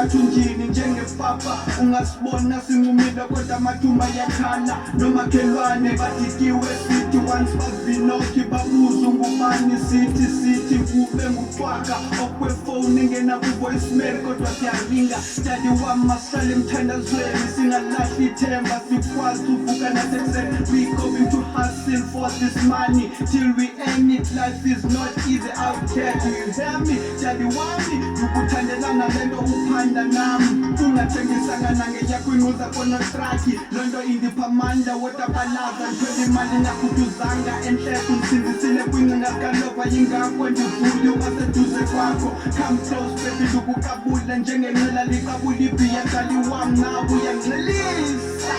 thunjini njengepapa ungasibona sinqumile kodwa amathumba yakhala nomakhelwane badikiwe sithi once bavinokhi babuza ngubani sithi kube nguqwaka okwefoni ngena ku-voicemail kodwa siyaringa dadi wami masihlale emthandazweni singalahli ithemba sikwazi uvuka nasekuseni we going to hustle for this money till we earn it. Life is not easy out there, do you hear me? Dadi wami ukuthandelana lento uphanda nami ungathengisanga nangeyakho inquza kona traki lonto indipha amandla wotabalaza ngithwele imali ngakuduzanga enhleko ngisindisile kwincinga kalova yingakho ndivule ungaseduze kwakho come close baby lukukabula njengenqila likabula ibhiya dali wami nawe uyanxelisa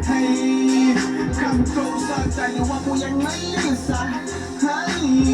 hey come closer dali wami uyanxelisa hey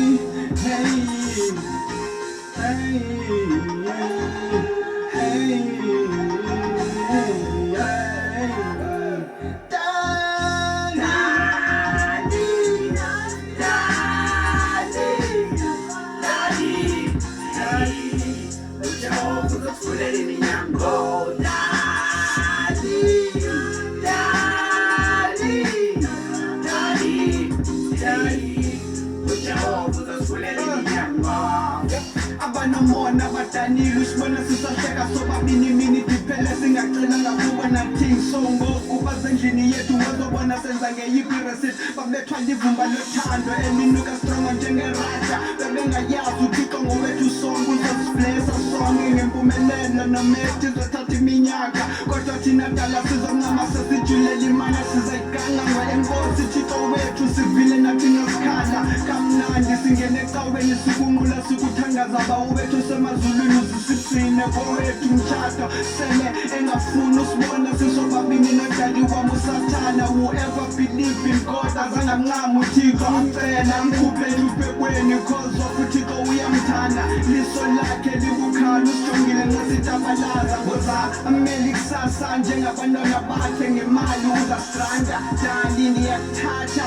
abanomona badanile usibona sisahleka sobabini mini diphele singacela ngakuba nathing so ngoku basendlini yethu ngozobona senza ngeyiphi receipt babethwala ivumba lothando elinuka stronga njengerasha bebengayazi uthixo ngowethu sonke uzosiblessa sonke ngempumelelo nomethi zothatha iminyaka kodwa thina dala sizoncama sesijulela imana sizayiganga ngoenkosi thixo wethu sivile nathi nosikhala kamnandi singene ecaweni sikunqula sikuthangaza bawethu semazulwini uzisigcine kowethu mtshado sele engafuni usibona sisobabini nodali wami usathana whoever believe in God azangamncama uthixo amcela mkhuphe lupekweni cause of uthixo uyamthanda liso lakhe libukhali usijongile ngasitabalaza ngoza ameli kusasa njengabantwana bakhe ngemali uzastranda dali ndiyakuthatha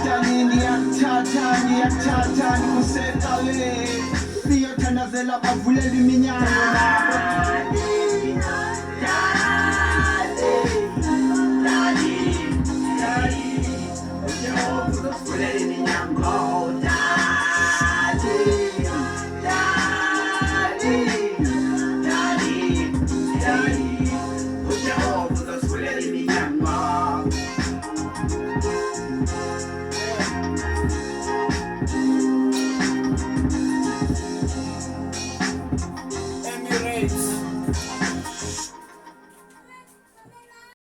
dali ndiyakuthatha ndikusetawe siyothandazela bavulela iminyango Dali, Jehova uzovulela iminyango